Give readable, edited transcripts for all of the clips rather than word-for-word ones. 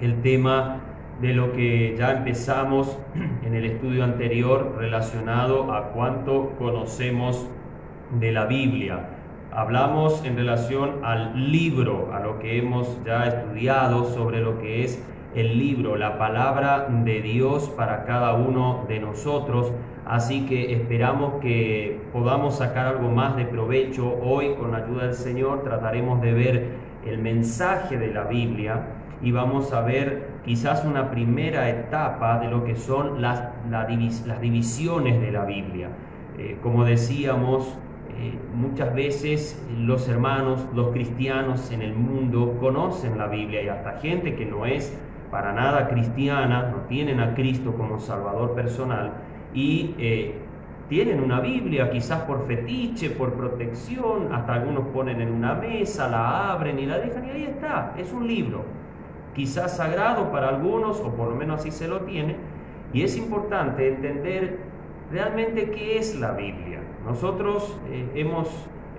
El tema de lo que ya empezamos en el estudio anterior relacionado a cuánto conocemos de la Biblia. Hablamos en relación al libro, a lo que hemos ya estudiado sobre lo que es el libro, la palabra de Dios para cada uno de nosotros. Así que esperamos que podamos sacar algo más de provecho. Hoy, con la ayuda del Señor, trataremos de ver el mensaje de la Biblia y vamos a ver quizás una primera etapa de lo que son las divisiones de la Biblia. Como decíamos, muchas veces los hermanos, los cristianos en el mundo conocen la Biblia, y hasta gente que no es para nada cristiana, no tienen a Cristo como Salvador personal, y tienen una Biblia quizás por fetiche, por protección, hasta algunos ponen en una mesa, la abren y la dejan, y ahí está, es un libro, quizás sagrado para algunos, o por lo menos así se lo tiene. Y es importante entender realmente qué es la Biblia. Nosotros hemos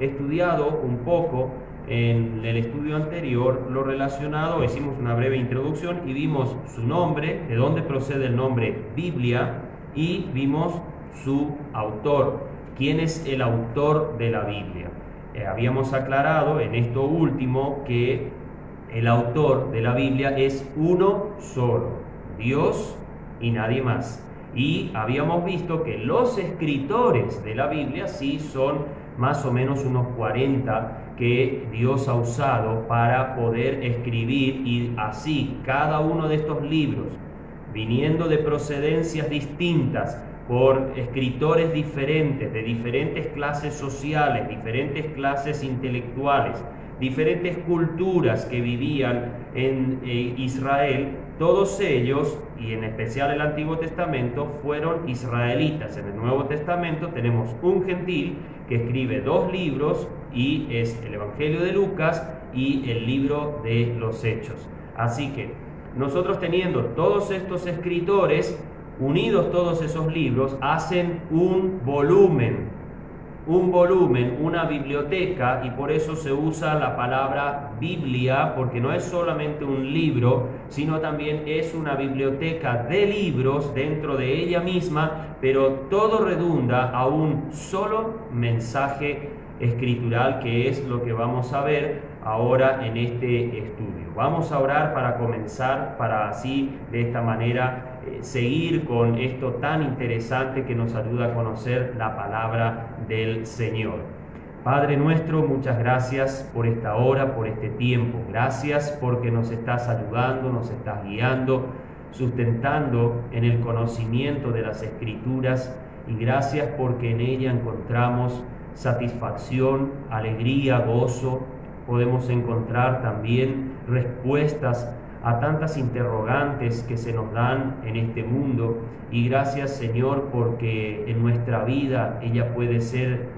estudiado un poco en el estudio anterior lo relacionado, hicimos una breve introducción y vimos su nombre, de dónde procede el nombre Biblia, y vimos su autor, quién es el autor de la Biblia. Habíamos aclarado en esto último que el autor de la Biblia es uno solo, Dios y nadie más. Y habíamos visto que los escritores de la Biblia sí son más o menos unos 40 que Dios ha usado para poder escribir, y así cada uno de estos libros, viniendo de procedencias distintas, por escritores diferentes, de diferentes clases sociales, diferentes clases intelectuales, diferentes culturas que vivían en Israel, todos ellos, y en especial el Antiguo Testamento, fueron israelitas. En el Nuevo Testamento tenemos un gentil que escribe 2 libros, y es el Evangelio de Lucas y el libro de los Hechos. Así que nosotros, teniendo todos estos escritores, unidos todos esos libros, hacen un volumen, una biblioteca, y por eso se usa la palabra Biblia, porque no es solamente un libro, sino también es una biblioteca de libros dentro de ella misma, pero todo redunda a un solo mensaje escritural, que es lo que vamos a ver ahora en este estudio. Vamos a orar para comenzar, para así de esta manera seguir con esto tan interesante que nos ayuda a conocer la palabra del Señor. Padre nuestro, muchas gracias por esta hora, por este tiempo. Gracias porque nos estás ayudando, nos estás guiando, sustentando en el conocimiento de las Escrituras, y gracias porque en ella encontramos satisfacción, alegría, gozo. Podemos encontrar también respuestas a tantas interrogantes que se nos dan en este mundo, y gracias, Señor, porque en nuestra vida ella puede ser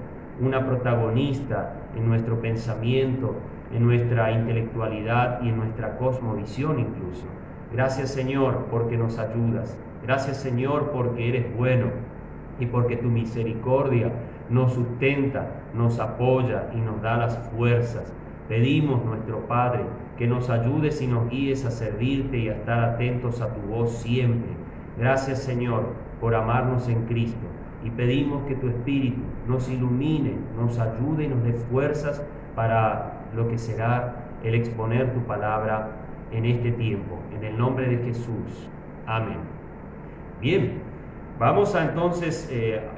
una protagonista en nuestro pensamiento, en nuestra intelectualidad y en nuestra cosmovisión incluso. Gracias, Señor, porque nos ayudas. Gracias, Señor, porque eres bueno y porque tu misericordia nos sustenta, nos apoya y nos da las fuerzas. Pedimos, nuestro Padre, que nos ayudes y nos guíes a servirte y a estar atentos a tu voz siempre. Gracias, Señor, por amarnos en Cristo, y pedimos que tu Espíritu nos ilumine, nos ayude y nos dé fuerzas para lo que será el exponer tu palabra en este tiempo. En el nombre de Jesús. Amén. Bien, vamos a entonces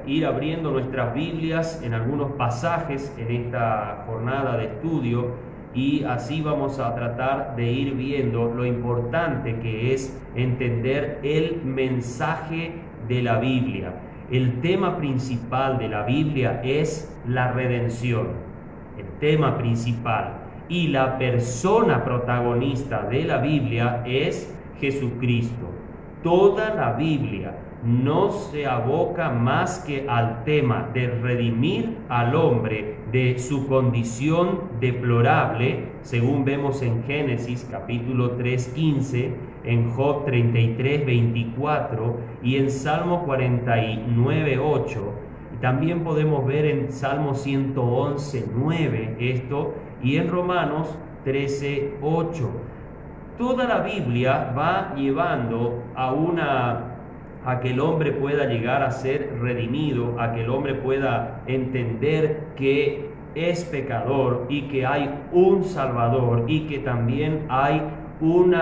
ir abriendo nuestras Biblias en algunos pasajes en esta jornada de estudio, y así vamos a tratar de ir viendo lo importante que es entender el mensaje de la Biblia. El tema principal de la Biblia es la redención, el tema principal, y la persona protagonista de la Biblia es Jesucristo. Toda la Biblia no se aboca más que al tema de redimir al hombre de su condición deplorable, según vemos en Génesis capítulo 3:15, en Job 33:24 y en Salmo 49:8. Y también podemos ver en Salmo 111:9 esto, y en Romanos 13:8. Toda la Biblia va llevando a que el hombre pueda llegar a ser redimido, a que el hombre pueda entender que es pecador y que hay un Salvador y que también hay un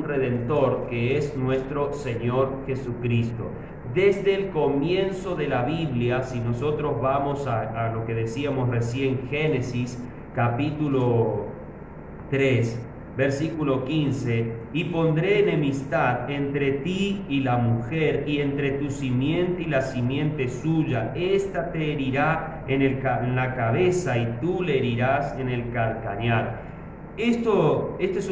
Redentor, que es nuestro Señor Jesucristo. Desde el comienzo de la Biblia, si nosotros vamos a lo que decíamos recién, Génesis capítulo 3, versículo 15, y pondré enemistad entre ti y la mujer, y entre tu simiente y la simiente suya. Esta te herirá en la cabeza, y tú le herirás en el calcañar. Este es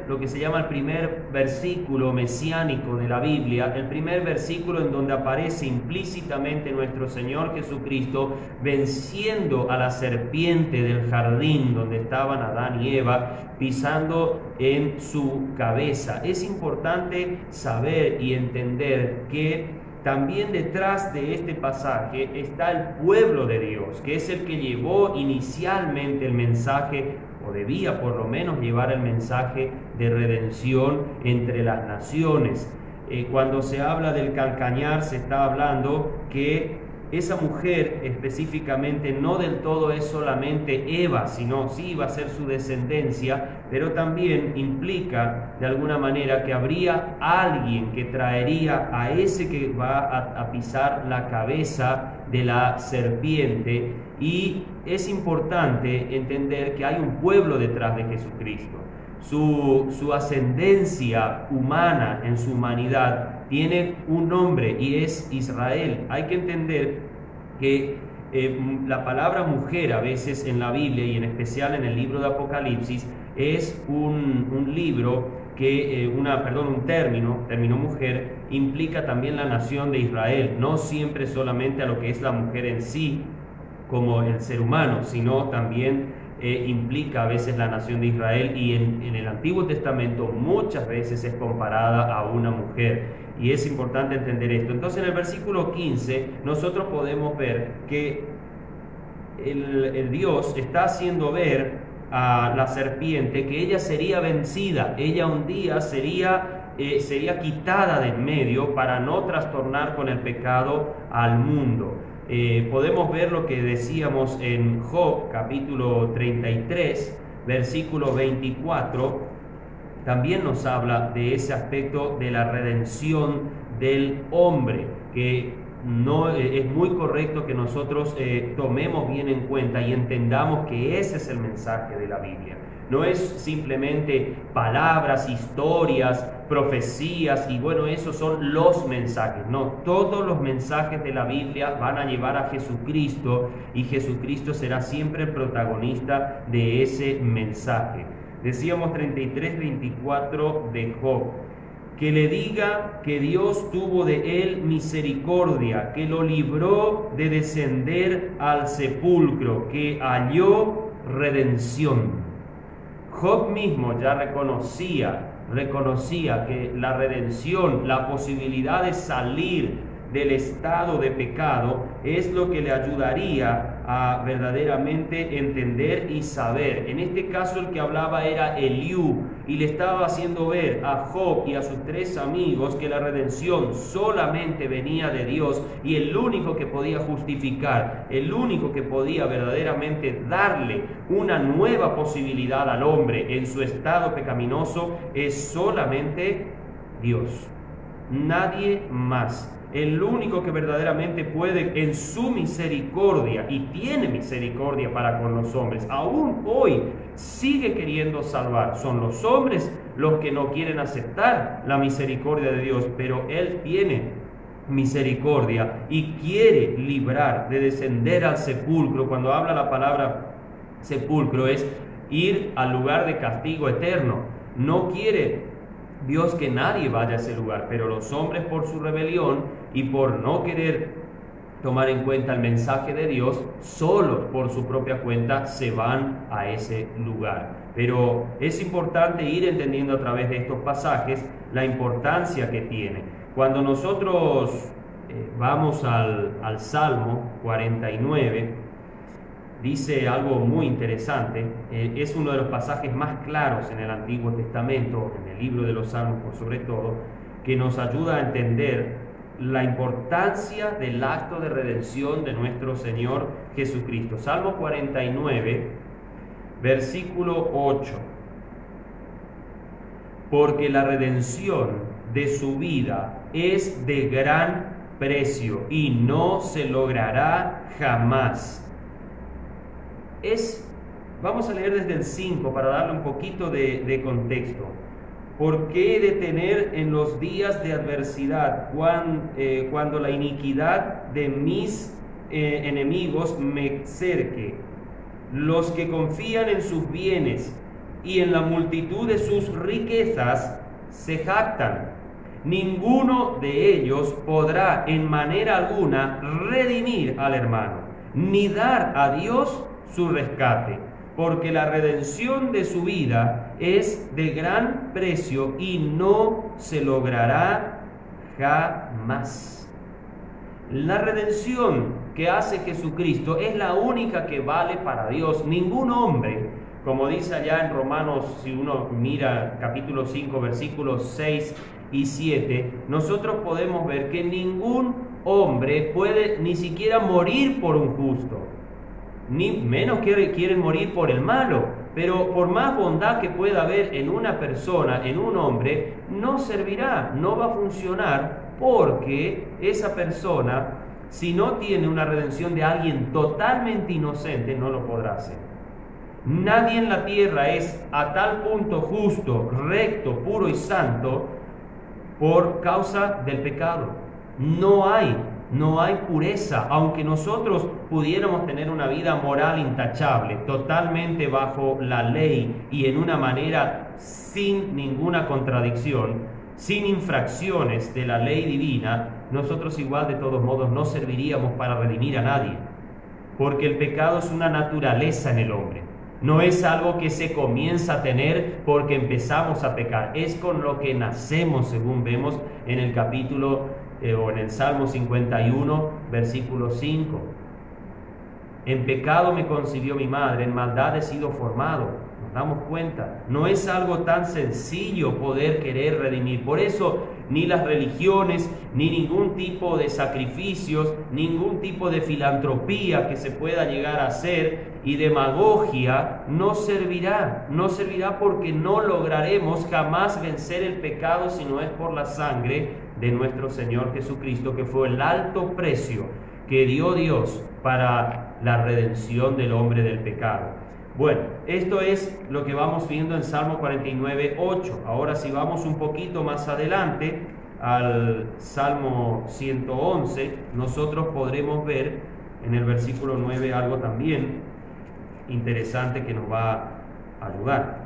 lo que se llama el primer versículo mesiánico de la Biblia, el primer versículo en donde aparece implícitamente nuestro Señor Jesucristo venciendo a la serpiente del jardín donde estaban Adán y Eva, pisando en su cabeza. Es importante saber y entender que también detrás de este pasaje está el pueblo de Dios, que es el que llevó inicialmente el mensaje, o debía por lo menos llevar el mensaje de redención entre las naciones. Cuando se habla del calcañar, se está hablando que esa mujer específicamente no del todo es solamente Eva, sino sí va a ser su descendencia, pero también implica de alguna manera que habría alguien que traería a ese que va a pisar la cabeza de la serpiente. Y es importante entender que hay un pueblo detrás de Jesucristo. Su ascendencia humana en su humanidad tiene un nombre y es Israel. Hay que entender que la palabra mujer a veces en la Biblia y en especial en el libro de Apocalipsis es un libro que, un término mujer, implica también la nación de Israel, no siempre solamente a lo que es la mujer en sí como el ser humano, sino también implica a veces la nación de Israel, y en el Antiguo Testamento muchas veces es comparada a una mujer, y es importante entender esto. Entonces en el versículo 15 nosotros podemos ver que el Dios está haciendo ver a la serpiente que ella sería vencida, ella un día sería quitada de en medio para no trastornar con el pecado al mundo. Podemos ver lo que decíamos en Job capítulo 33, versículo 24, también nos habla de ese aspecto de la redención del hombre, que no es muy correcto que nosotros tomemos bien en cuenta y entendamos que ese es el mensaje de la Biblia. No es simplemente palabras, historias, profecías, y bueno, esos son los mensajes. No, todos los mensajes de la Biblia van a llevar a Jesucristo, y Jesucristo será siempre el protagonista de ese mensaje. Decíamos 33-24 de Job: que le diga que Dios tuvo de él misericordia, que lo libró de descender al sepulcro, que halló redención. Job mismo ya reconocía que la redención, la posibilidad de salir del estado de pecado, es lo que le ayudaría a verdaderamente entender y saber. En este caso el que hablaba era Eliú, y le estaba haciendo ver a Job y a sus tres amigos que la redención solamente venía de Dios, y el único que podía justificar, el único que podía verdaderamente darle una nueva posibilidad al hombre en su estado pecaminoso es solamente Dios, nadie más. El único que verdaderamente puede en su misericordia, y tiene misericordia para con los hombres, aún hoy sigue queriendo salvar. Son los hombres los que no quieren aceptar la misericordia de Dios, pero Él tiene misericordia y quiere librar de descender al sepulcro. Cuando habla la palabra sepulcro es ir al lugar de castigo eterno. No quiere Dios que nadie vaya a ese lugar, pero los hombres, por su rebelión y por no querer tomar en cuenta el mensaje de Dios, solos por su propia cuenta se van a ese lugar. Pero es importante ir entendiendo a través de estos pasajes la importancia que tiene. Cuando nosotros vamos al Salmo 49, dice algo muy interesante. Es uno de los pasajes más claros en el Antiguo Testamento, en el libro de los Salmos por sobre todo, que nos ayuda a entender la importancia del acto de redención de nuestro Señor Jesucristo. Salmo 49, versículo 8. Porque la redención de su vida es de gran precio y no se logrará jamás. Vamos a leer desde el 5 para darle un poquito de contexto. ¿Por qué detener en los días de adversidad cuando la iniquidad de mis enemigos me cerque? Los que confían en sus bienes y en la multitud de sus riquezas se jactan. Ninguno de ellos podrá en manera alguna redimir al hermano, ni dar a Dios su rescate, porque la redención de su vida es de gran precio y no se logrará jamás. La redención que hace Jesucristo es la única que vale para Dios. Ningún hombre, como dice allá en Romanos, si uno mira capítulo 5, versículos 6 y 7, nosotros podemos ver que ningún hombre puede ni siquiera morir por un justo, ni menos quieren morir por el malo. Pero por más bondad que pueda haber en una persona, en un hombre, no servirá, no va a funcionar, porque esa persona, si no tiene una redención de alguien totalmente inocente, no lo podrá hacer. Nadie en la tierra es a tal punto justo, recto, puro y santo por causa del pecado. No hay pureza, aunque nosotros pudiéramos tener una vida moral intachable, totalmente bajo la ley y en una manera sin ninguna contradicción, sin infracciones de la ley divina, nosotros igual de todos modos no serviríamos para redimir a nadie, porque el pecado es una naturaleza en el hombre. No es algo que se comienza a tener porque empezamos a pecar, es con lo que nacemos, según vemos en el capítulo o en el Salmo 51, versículo 5. En pecado me concibió mi madre, en maldad he sido formado. Nos damos cuenta, no es algo tan sencillo poder querer redimir. Por eso ni las religiones, ni ningún tipo de sacrificios, ningún tipo de filantropía que se pueda llegar a hacer y demagogia no servirá porque no lograremos jamás vencer el pecado si no es por la sangre de nuestro Señor Jesucristo, que fue el alto precio que dio Dios para la redención del hombre del pecado. Bueno, esto es lo que vamos viendo en Salmo 49, 8. Ahora si vamos un poquito más adelante al Salmo 111, nosotros podremos ver en el versículo 9 algo también interesante que nos va a ayudar.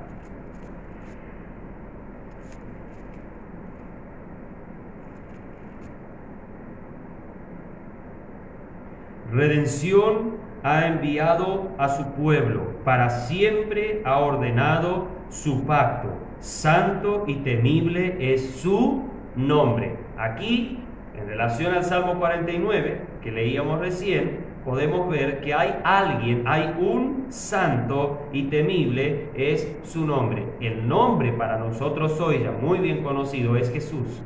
Redención ha enviado a su pueblo, para siempre ha ordenado su pacto. Santo y temible es su nombre. Aquí, en relación al Salmo 49, que leíamos recién, podemos ver que hay un santo y temible es su nombre. El nombre para nosotros hoy ya muy bien conocido es Jesús.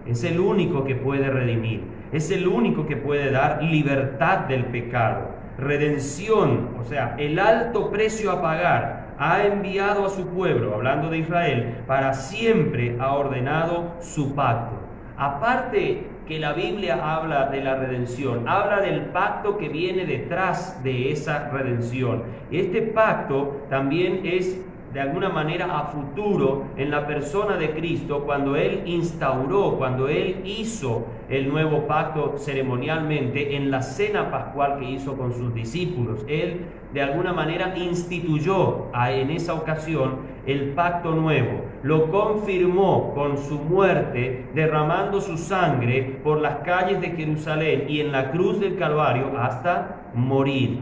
Es el único que puede redimir, es el único que puede dar libertad del pecado, redención, o sea, el alto precio a pagar. Ha enviado a su pueblo, hablando de Israel, para siempre ha ordenado su pacto. Aparte que la Biblia habla de la redención, habla del pacto que viene detrás de esa redención. Este pacto también es de alguna manera a futuro en la persona de Cristo, cuando Él instauró, cuando Él hizo el nuevo pacto ceremonialmente en la cena pascual que hizo con sus discípulos. Él de alguna manera instituyó en esa ocasión el pacto nuevo, lo confirmó con su muerte, derramando su sangre por las calles de Jerusalén y en la cruz del Calvario hasta morir.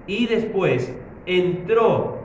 Y después entró,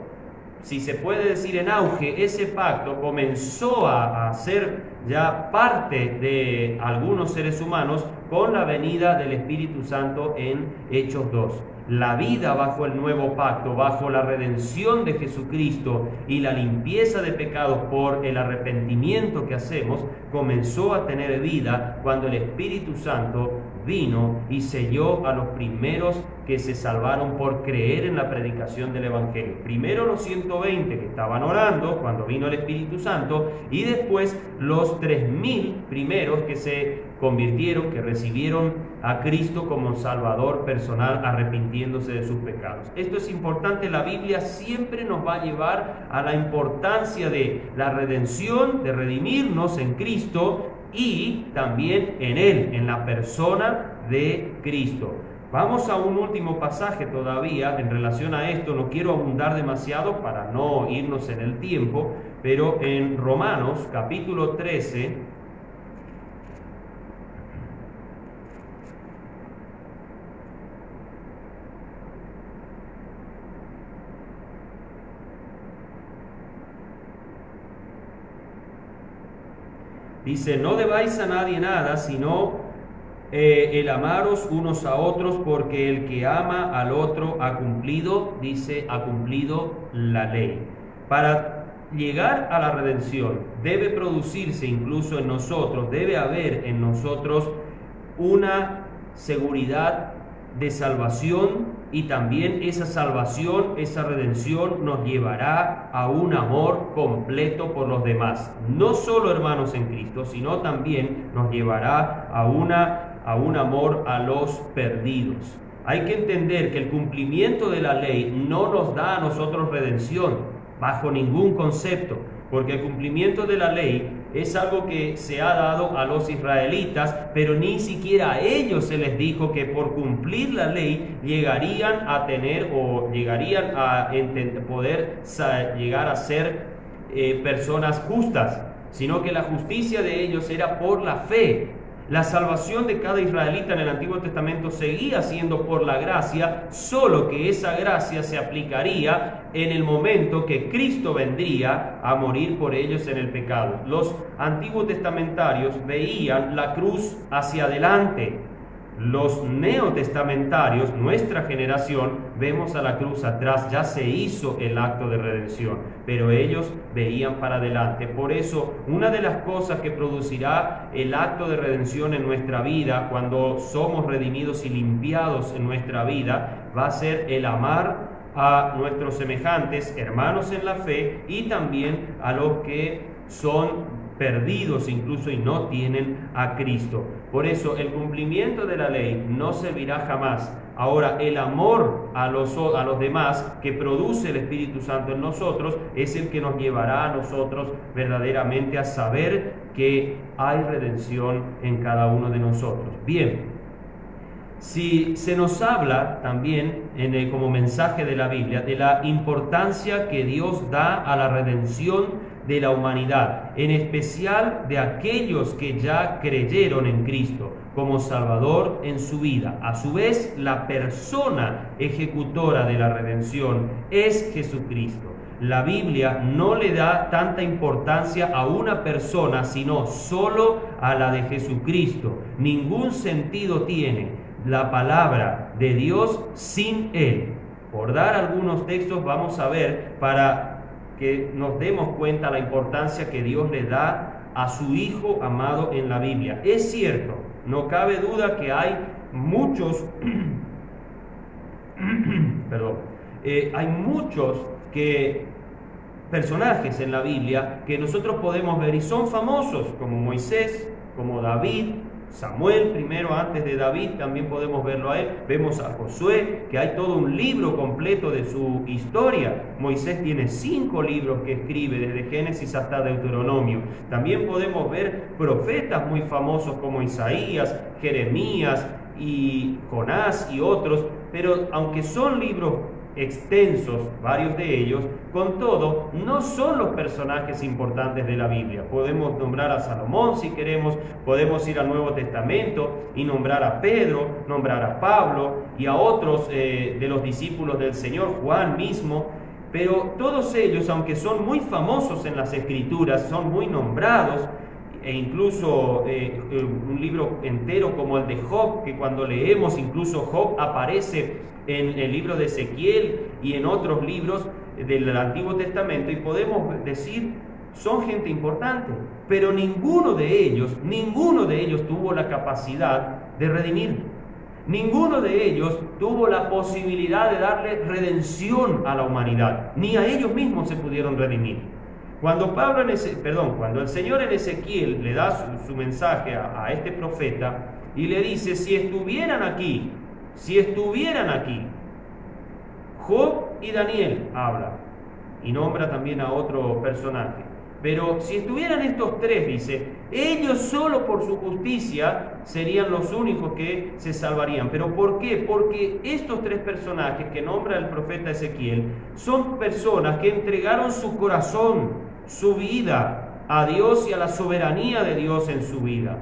si se puede decir en auge, ese pacto comenzó a ser ya parte de algunos seres humanos con la venida del Espíritu Santo en Hechos 2. La vida bajo el nuevo pacto, bajo la redención de Jesucristo y la limpieza de pecados por el arrepentimiento que hacemos, comenzó a tener vida cuando el Espíritu Santo vino y selló a los primeros que se salvaron por creer en la predicación del Evangelio. Primero los 120 que estaban orando cuando vino el Espíritu Santo, y después los 3000 primeros que se convirtieron, que recibieron a Cristo como Salvador personal, arrepintiéndose de sus pecados. Esto es importante. La Biblia siempre nos va a llevar a la importancia de la redención, de redimirnos en Cristo y también en Él, en la persona de Cristo. Vamos a un último pasaje todavía en relación a esto. No quiero abundar demasiado para no irnos en el tiempo, pero en Romanos capítulo 13, dice: no debáis a nadie nada, sino el amaros unos a otros, porque el que ama al otro ha cumplido, dice, ha cumplido la ley. Para llegar a la redención debe producirse incluso en nosotros, debe haber en nosotros una seguridad de salvación, y también esa salvación, esa redención nos llevará a un amor completo por los demás. No solo hermanos en Cristo, sino también nos llevará a un amor a los perdidos. Hay que entender que el cumplimiento de la ley no nos da a nosotros redención bajo ningún concepto, porque el cumplimiento de la ley es algo que se ha dado a los israelitas, pero ni siquiera a ellos se les dijo que por cumplir la ley llegarían a tener o llegarían a poder llegar a ser personas justas, sino que la justicia de ellos era por la fe. La salvación de cada israelita en el Antiguo Testamento seguía siendo por la gracia, solo que esa gracia se aplicaría en el momento que Cristo vendría a morir por ellos en el pecado. Los antiguos testamentarios veían la cruz hacia adelante. Los neotestamentarios, nuestra generación, vemos a la cruz atrás. Ya se hizo el acto de redención, pero ellos veían para adelante. Por eso, una de las cosas que producirá el acto de redención en nuestra vida, cuando somos redimidos y limpiados en nuestra vida, va a ser el amar a nuestros semejantes, hermanos en la fe, y también a los que son perdidos incluso y no tienen a Cristo. Por eso el cumplimiento de la ley no servirá jamás. Ahora, el amor a los demás que produce el Espíritu Santo en nosotros es el que nos llevará a nosotros verdaderamente a saber que hay redención en cada uno de nosotros. Bien, si se nos habla también como mensaje de la Biblia de la importancia que Dios da a la redención de la humanidad, en especial de aquellos que ya creyeron en Cristo como Salvador en su vida. A su vez, la persona ejecutora de la redención es Jesucristo. La Biblia no le da tanta importancia a una persona, sino solo a la de Jesucristo. Ningún sentido tiene la palabra de Dios sin Él. Por dar algunos textos vamos a ver para que nos demos cuenta la importancia que Dios le da a su Hijo amado en la Biblia. Es cierto, no cabe duda que hay muchos hay muchos personajes en la Biblia que nosotros podemos ver y son famosos, como Moisés, como David, Samuel primero antes de David, también podemos verlo a él. Vemos a Josué, que hay todo un libro completo de su historia. Moisés tiene 5 libros que escribe, desde Génesis hasta Deuteronomio. También podemos ver profetas muy famosos como Isaías, Jeremías y Jonás y otros, pero aunque son libros extensos, varios de ellos, con todo, no son los personajes importantes de la Biblia. Podemos nombrar a Salomón si queremos, podemos ir al Nuevo Testamento y nombrar a Pedro, nombrar a Pablo y a otros de los discípulos del Señor, Juan mismo, pero todos ellos, aunque son muy famosos en las Escrituras, son muy nombrados, e incluso un libro entero como el de Job, que cuando leemos incluso Job aparece en el libro de Ezequiel y en otros libros del Antiguo Testamento, y podemos decir, son gente importante, pero ninguno de ellos tuvo la capacidad de redimir. Ninguno de ellos tuvo la posibilidad de darle redención a la humanidad, ni a ellos mismos se pudieron redimir. Cuando el Señor en Ezequiel le da su mensaje a este profeta y le dice, si estuvieran aquí, Job y Daniel habla, y nombra también a otro personaje, pero si estuvieran estos tres, dice, ellos solo por su justicia serían los únicos que se salvarían. ¿Pero por qué? Porque estos tres personajes que nombra el profeta Ezequiel son personas que entregaron su corazón, su vida a Dios y a la soberanía de Dios en su vida.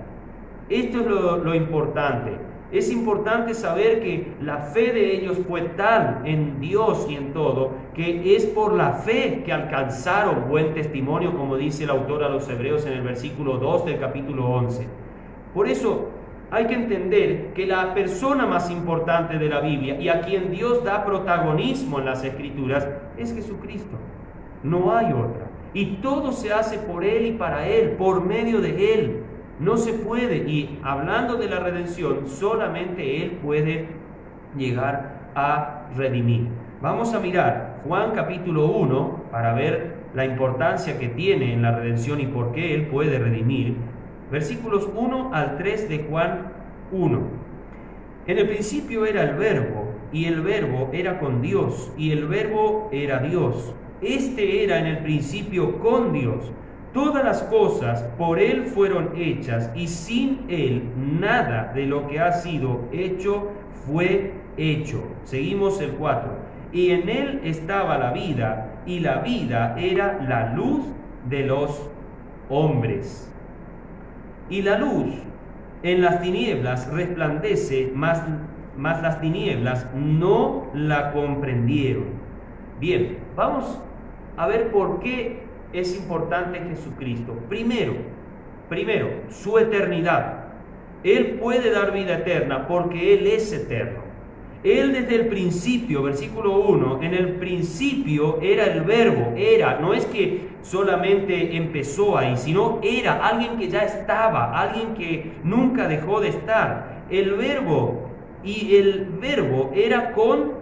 Esto es lo importante. Es importante saber que la fe de ellos fue tal en Dios y en todo, que es por la fe que alcanzaron buen testimonio, como dice el autor a los Hebreos en el versículo 2 del capítulo 11. Por eso hay que entender que la persona más importante de la Biblia y a quien Dios da protagonismo en las Escrituras es Jesucristo. No hay otra. Y todo se hace por Él y para Él, por medio de Él. No se puede, y hablando de la redención, solamente Él puede llegar a redimir. Vamos a mirar Juan capítulo 1 para ver la importancia que tiene en la redención y por qué Él puede redimir. Versículos 1 al 3 de Juan 1. En el principio era el Verbo, y el Verbo era con Dios, y el Verbo era Dios. Este era en el principio con Dios. Todas las cosas por Él fueron hechas, y sin Él nada de lo que ha sido hecho fue hecho. Seguimos el 4. Y en Él estaba la vida, y la vida era la luz de los hombres. Y la luz en las tinieblas resplandece, mas las tinieblas no la comprendieron. Bien, vamos a ver por qué es importante Jesucristo. Primero, su eternidad. Él puede dar vida eterna porque Él es eterno. Él desde el principio, versículo 1, en el principio era el Verbo, no es que solamente empezó ahí, sino era alguien que ya estaba, alguien que nunca dejó de estar. El Verbo, y el Verbo era con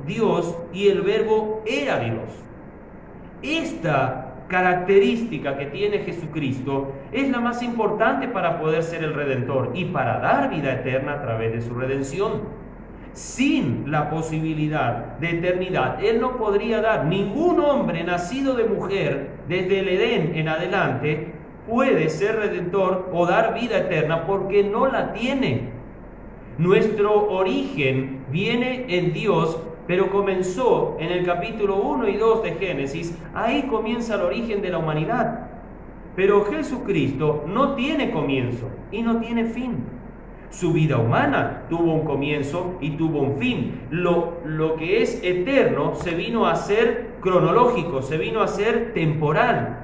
Dios, y el Verbo era Dios. Esta característica que tiene Jesucristo es la más importante para poder ser el Redentor y para dar vida eterna a través de su redención. Sin la posibilidad de eternidad, Él no podría dar. Ningún hombre nacido de mujer, desde el Edén en adelante, puede ser Redentor o dar vida eterna porque no la tiene. Nuestro origen viene en Dios, pero comenzó en el capítulo 1 y 2 de Génesis. Ahí comienza el origen de la humanidad. Pero Jesucristo no tiene comienzo y no tiene fin. Su vida humana tuvo un comienzo y tuvo un fin. Lo que es eterno se vino a ser cronológico, se vino a ser temporal.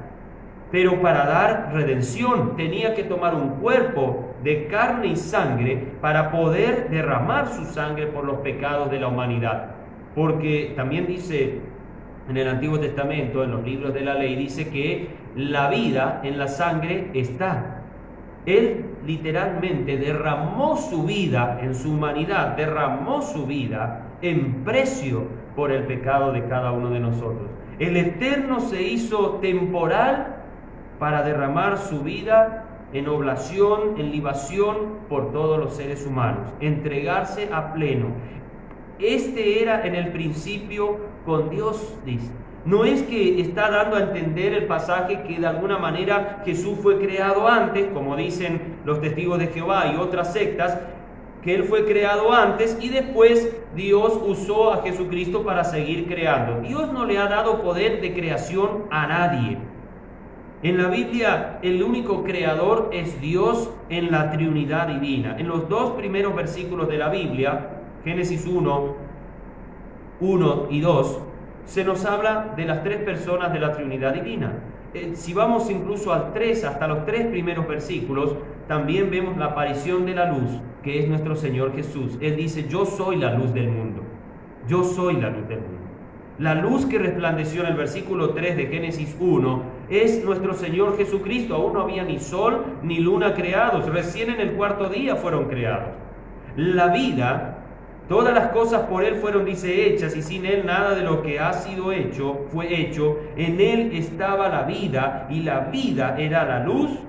Pero para dar redención tenía que tomar un cuerpo de carne y sangre para poder derramar su sangre por los pecados de la humanidad. Porque también dice en el Antiguo Testamento, en los libros de la ley, dice que la vida en la sangre está. Él literalmente derramó su vida en su humanidad, derramó su vida en precio por el pecado de cada uno de nosotros. El Eterno se hizo temporal para derramar su vida en oblación, en libación por todos los seres humanos, entregarse a pleno. Este era en el principio con Dios, dice. No es que está dando a entender el pasaje que de alguna manera Jesús fue creado antes, como dicen los testigos de Jehová y otras sectas, que Él fue creado antes y después Dios usó a Jesucristo para seguir creando. Dios no le ha dado poder de creación a nadie. En la Biblia el único creador es Dios en la Trinidad divina. En los dos primeros versículos de la Biblia, Génesis 1 y 2, se nos habla de las tres personas de la Trinidad divina. Si vamos incluso al 3, hasta los 3 primeros versículos, también vemos la aparición de la luz, que es nuestro Señor Jesús. Él dice, yo soy la luz del mundo. Yo soy la luz del mundo. La luz que resplandeció en el versículo 3 de Génesis 1 es nuestro Señor Jesucristo. Aún no había ni sol ni luna creados. Recién en el 4º día fueron creados. La vida, todas las cosas por Él fueron, dice, hechas, y sin Él nada de lo que ha sido hecho fue hecho. En Él estaba la vida, y la vida era la luz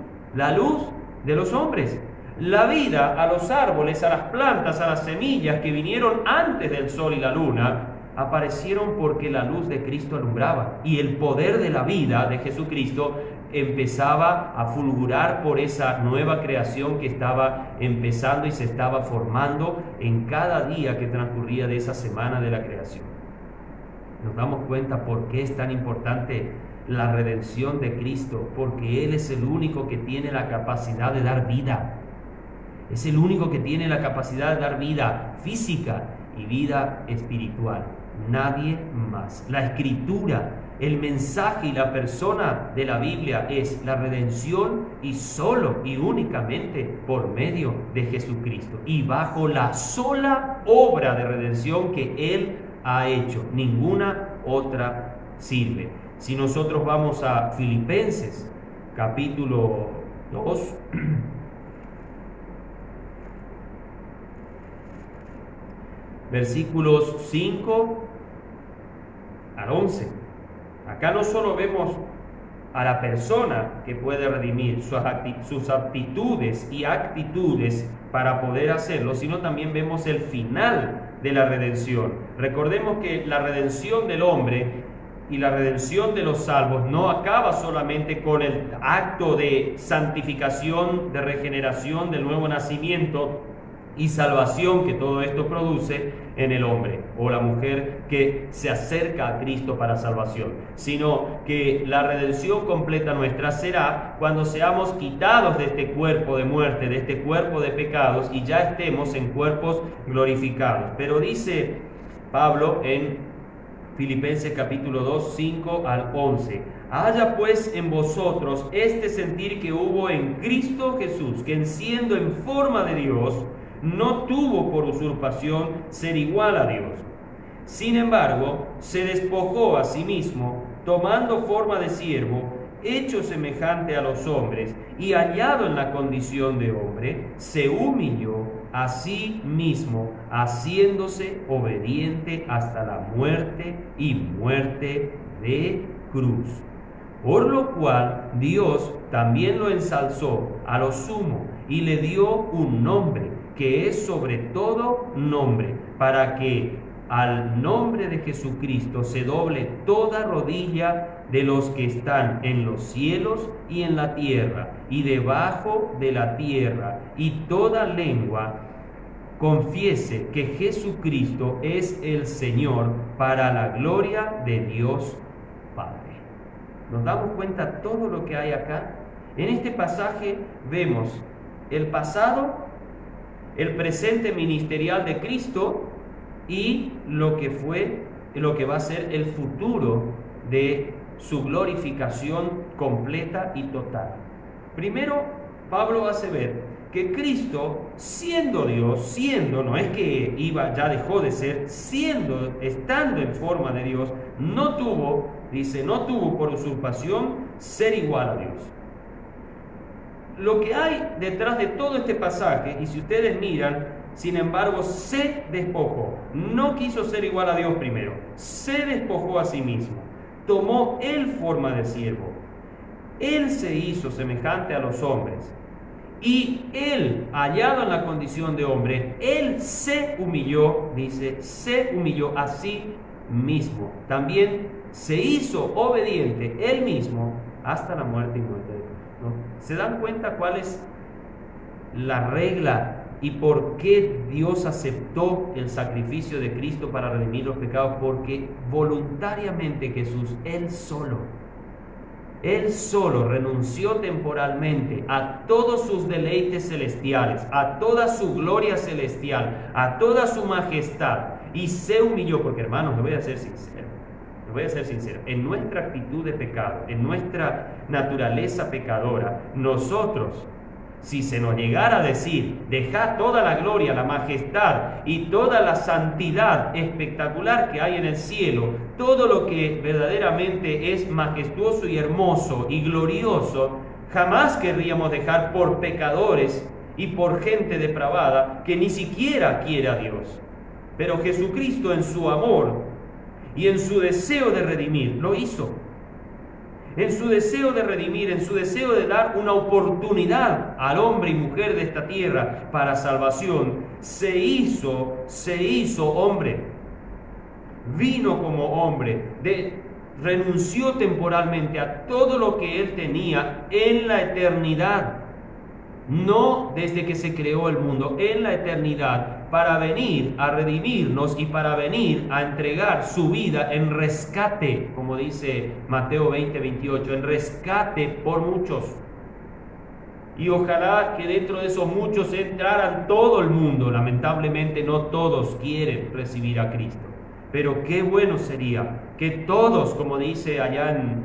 de los hombres. La vida a los árboles, a las plantas, a las semillas que vinieron antes del sol y la luna, aparecieron porque la luz de Cristo alumbraba, y el poder de la vida de Jesucristo empezaba a fulgurar por esa nueva creación que estaba empezando y se estaba formando en cada día que transcurría de esa semana de la creación. Nos damos cuenta por qué es tan importante la redención de Cristo, porque Él es el único que tiene la capacidad de dar vida. Es el único que tiene la capacidad de dar vida física y vida espiritual. Nadie más. La Escritura, el mensaje y la persona de la Biblia es la redención, y solo y únicamente por medio de Jesucristo y bajo la sola obra de redención que Él ha hecho. Ninguna otra sirve. Si nosotros vamos a Filipenses capítulo 2, versículos 5 al 11. Acá no solo vemos a la persona que puede redimir sus aptitudes y actitudes para poder hacerlo, sino también vemos el final de la redención. Recordemos que la redención del hombre y la redención de los salvos no acaba solamente con el acto de santificación, de regeneración, del nuevo nacimiento y salvación que todo esto produce en el hombre o la mujer que se acerca a Cristo para salvación, sino que la redención completa nuestra será cuando seamos quitados de este cuerpo de muerte, de este cuerpo de pecados, y ya estemos en cuerpos glorificados. Pero dice Pablo en Filipenses capítulo 2, 5 al 11: haya pues en vosotros este sentir que hubo en Cristo Jesús, que siendo en forma de Dios, no tuvo por usurpación ser igual a Dios. Sin embargo, se despojó a sí mismo, tomando forma de siervo, hecho semejante a los hombres, y hallado en la condición de hombre, se humilló a sí mismo, haciéndose obediente hasta la muerte, y muerte de cruz. Por lo cual Dios también lo ensalzó a lo sumo, y le dio un nombre que es sobre todo nombre, para que al nombre de Jesucristo se doble toda rodilla de los que están en los cielos y en la tierra y debajo de la tierra, y toda lengua confiese que Jesucristo es el Señor, para la gloria de Dios Padre. ¿Nos damos cuenta todo lo que hay acá? En este pasaje vemos el pasado, el presente ministerial de Cristo y lo que va a ser el futuro de su glorificación completa y total. Primero, Pablo hace ver que Cristo, siendo Dios, no es que ya dejó de ser, estando en forma de Dios, no tuvo por usurpación ser igual a Dios. Lo que hay detrás de todo este pasaje, y si ustedes miran, sin embargo, se despojó. No quiso ser igual a Dios primero. Se despojó a sí mismo. Tomó él forma de siervo. Él se hizo semejante a los hombres. Y él, hallado en la condición de hombre, él se humilló, dice, se humilló a sí mismo. También se hizo obediente él mismo hasta la muerte y muerte de cruz. ¿No? ¿Se dan cuenta cuál es la regla y por qué Dios aceptó el sacrificio de Cristo para redimir los pecados? Porque voluntariamente Jesús, Él solo renunció temporalmente a todos sus deleites celestiales, a toda su gloria celestial, a toda su majestad, y se humilló. Porque, hermanos, me voy a ser sincero, te voy a ser sincero, en nuestra actitud de pecado, en nuestra naturaleza pecadora, nosotros, si se nos llegara a decir, dejad toda la gloria, la majestad y toda la santidad espectacular que hay en el cielo, todo lo que verdaderamente es majestuoso y hermoso y glorioso, jamás querríamos dejar por pecadores y por gente depravada que ni siquiera quiere a Dios. Pero Jesucristo, en su amor y en su deseo de redimir, lo hizo. En su deseo de redimir, en su deseo de dar una oportunidad al hombre y mujer de esta tierra para salvación, se hizo hombre. Vino como hombre, renunció temporalmente a todo lo que él tenía en la eternidad. No desde que se creó el mundo, en la eternidad, para venir a redimirnos y para venir a entregar su vida en rescate, como dice Mateo 20:28, en rescate por muchos. Y ojalá que dentro de esos muchos entraran todo el mundo. Lamentablemente no todos quieren recibir a Cristo. Pero qué bueno sería que todos, como dice allá en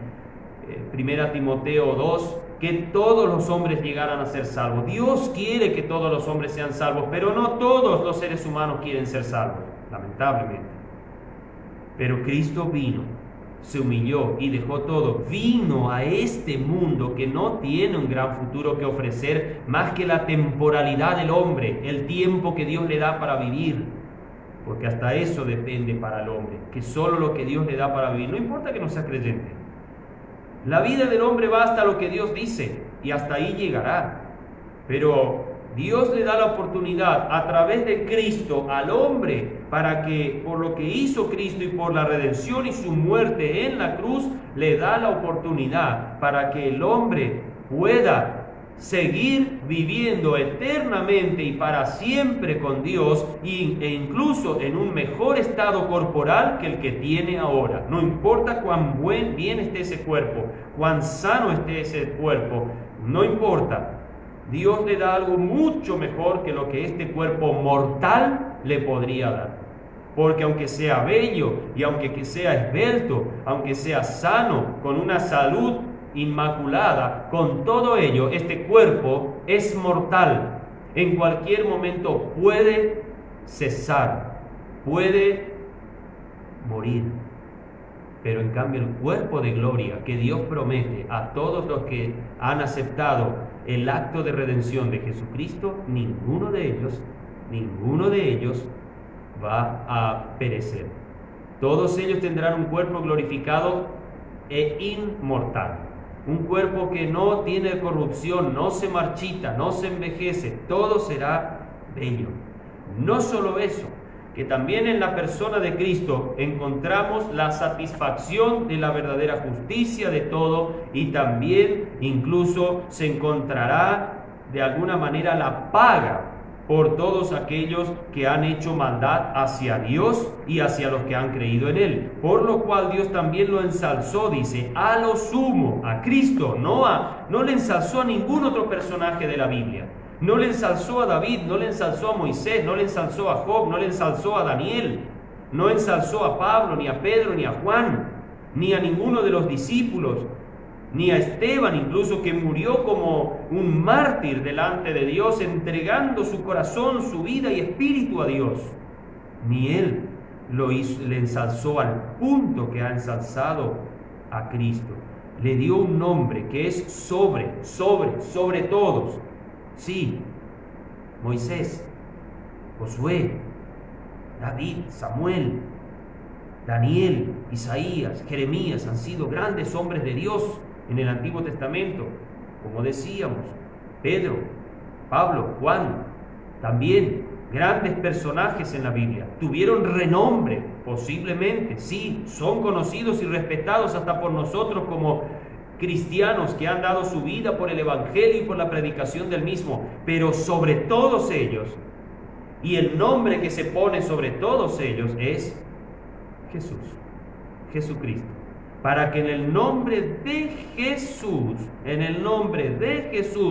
1 Timoteo 2, que todos los hombres llegaran a ser salvos. Dios quiere que todos los hombres sean salvos, pero no todos los seres humanos quieren ser salvos, lamentablemente. Pero Cristo vino, se humilló y dejó todo. Vino a este mundo que no tiene un gran futuro que ofrecer más que la temporalidad del hombre, el tiempo que Dios le da para vivir. Porque hasta eso depende para el hombre, que solo lo que Dios le da para vivir, no importa que no sea creyente. La vida del hombre va hasta lo que Dios dice y hasta ahí llegará. Pero Dios le da la oportunidad a través de Cristo al hombre para que por lo que hizo Cristo y por la redención y su muerte en la cruz, le da la oportunidad para que el hombre pueda seguir viviendo eternamente y para siempre con Dios e incluso en un mejor estado corporal que el que tiene ahora. No importa cuán bien esté ese cuerpo, cuán sano esté ese cuerpo, no importa. Dios le da algo mucho mejor que lo que este cuerpo mortal le podría dar. Porque aunque sea bello y aunque sea esbelto, aunque sea sano, con una salud inmaculada, con todo ello, este cuerpo es mortal. En cualquier momento puede cesar, puede morir. Pero en cambio el cuerpo de gloria que Dios promete a todos los que han aceptado el acto de redención de Jesucristo, ninguno de ellos va a perecer. Todos ellos tendrán un cuerpo glorificado e inmortal. Un cuerpo que no tiene corrupción, no se marchita, no se envejece, todo será bello. No solo eso, que también en la persona de Cristo encontramos la satisfacción de la verdadera justicia de todo y también incluso se encontrará de alguna manera la paga por todos aquellos que han hecho maldad hacia Dios y hacia los que han creído en Él. Por lo cual Dios también lo ensalzó, dice, a lo sumo, a Cristo, no le ensalzó a ningún otro personaje de la Biblia. No le ensalzó a David, no le ensalzó a Moisés, no le ensalzó a Job, no le ensalzó a Daniel, no ensalzó a Pablo, ni a Pedro, ni a Juan, ni a ninguno de los discípulos, ni a Esteban, incluso, que murió como un mártir delante de Dios, entregando su corazón, su vida y espíritu a Dios. Ni él lo hizo, le ensalzó al punto que ha ensalzado a Cristo. Le dio un nombre que es sobre todos. Sí, Moisés, Josué, David, Samuel, Daniel, Isaías, Jeremías han sido grandes hombres de Dios en el Antiguo Testamento, como decíamos. Pedro, Pablo, Juan, también grandes personajes en la Biblia. Tuvieron renombre, posiblemente, sí, son conocidos y respetados hasta por nosotros como cristianos que han dado su vida por el Evangelio y por la predicación del mismo, pero sobre todos ellos, y el nombre que se pone sobre todos ellos es Jesús, Jesucristo, para que en el nombre de Jesús,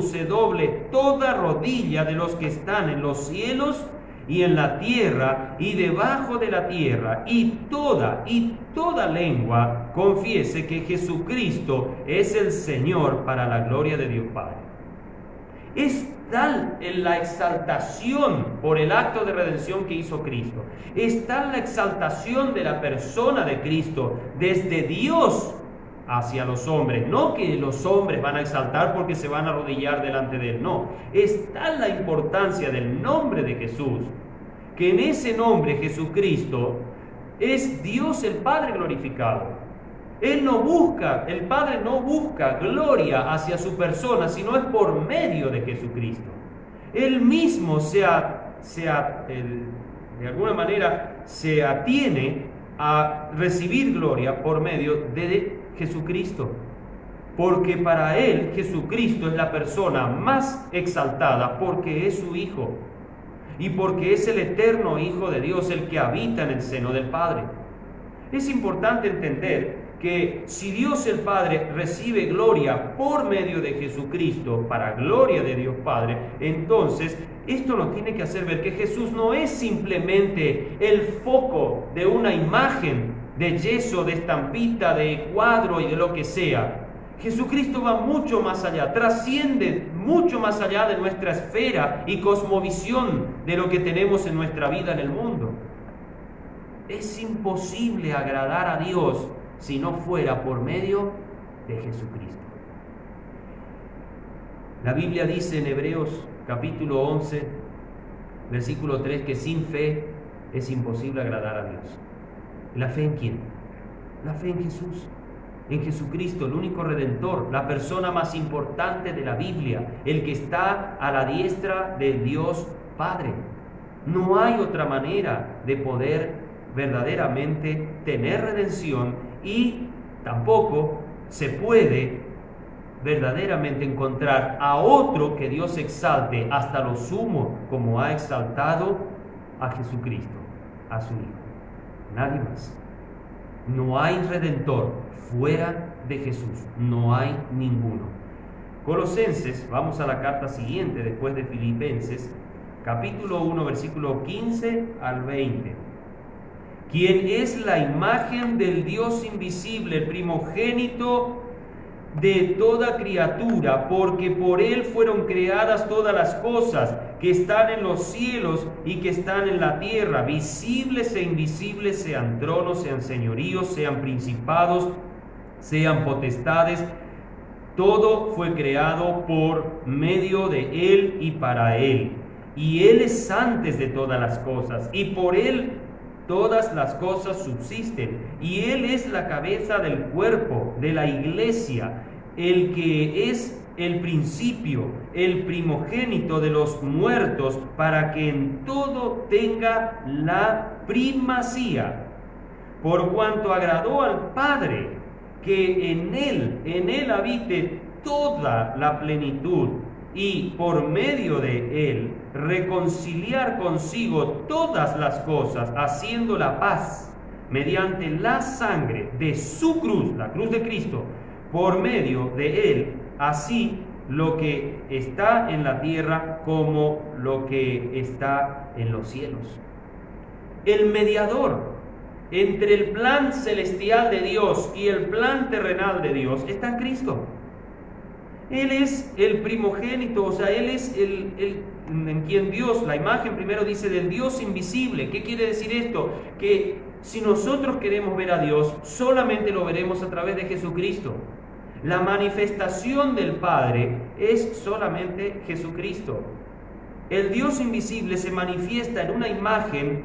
se doble toda rodilla de los que están en los cielos y en la tierra y debajo de la tierra, y toda lengua confiese que Jesucristo es el Señor, para la gloria de Dios Padre. Es tal en la exaltación por el acto de redención que hizo Cristo, es tal la exaltación de la persona de Cristo desde Dios hacia los hombres, no que los hombres van a exaltar porque se van a arrodillar delante de Él, no, es tal la importancia del nombre de Jesús, que en ese nombre Jesucristo es Dios el Padre glorificado. El Padre no busca gloria hacia su persona, sino es por medio de Jesucristo. Él mismo de alguna manera se atiene a recibir gloria por medio de Jesucristo. Porque para Él Jesucristo es la persona más exaltada, porque es su Hijo. Y porque es el eterno Hijo de Dios, el que habita en el seno del Padre. Es importante entender que si Dios el Padre recibe gloria por medio de Jesucristo, para gloria de Dios Padre, entonces esto nos tiene que hacer ver que Jesús no es simplemente el foco de una imagen de yeso, de estampita, de cuadro y de lo que sea. Jesucristo va mucho más allá, trasciende mucho más allá de nuestra esfera y cosmovisión de lo que tenemos en nuestra vida en el mundo. Es imposible agradar a Dios si no fuera por medio de Jesucristo. La Biblia dice en Hebreos capítulo 11, versículo 3, que sin fe es imposible agradar a Dios. ¿La fe en quién? La fe en Jesús, en Jesucristo, el único Redentor, la persona más importante de la Biblia, el que está a la diestra del Dios Padre. No hay otra manera de poder verdaderamente tener redención, y tampoco se puede verdaderamente encontrar a otro que Dios exalte hasta lo sumo, como ha exaltado a Jesucristo, a su Hijo. Nadie más. No hay redentor fuera de Jesús, no hay ninguno. Colosenses, vamos a la carta siguiente después de Filipenses, capítulo 1, versículo 15 al 20. Quien es la imagen del Dios invisible, el primogénito de toda criatura, porque por Él fueron creadas todas las cosas que están en los cielos y que están en la tierra, visibles e invisibles, sean tronos, sean señoríos, sean principados, sean potestades. Todo fue creado por medio de Él y para Él. Y Él es antes de todas las cosas, y por Él todas las cosas subsisten, y Él es la cabeza del cuerpo, de la iglesia, el que es el principio, el primogénito de los muertos, para que en todo tenga la primacía. Por cuanto agradó al Padre que en Él habite toda la plenitud, y por medio de Él reconciliar consigo todas las cosas, haciendo la paz mediante la sangre de su cruz, la cruz de Cristo, por medio de Él, así lo que está en la tierra como lo que está en los cielos. El mediador entre el plan celestial de Dios y el plan terrenal de Dios está en Cristo. Él es el primogénito, o sea, Él es en quien Dios, la imagen primero dice del Dios invisible. ¿Qué quiere decir esto? Que si nosotros queremos ver a Dios, solamente lo veremos a través de Jesucristo. La manifestación del Padre es solamente Jesucristo. El Dios invisible se manifiesta en una imagen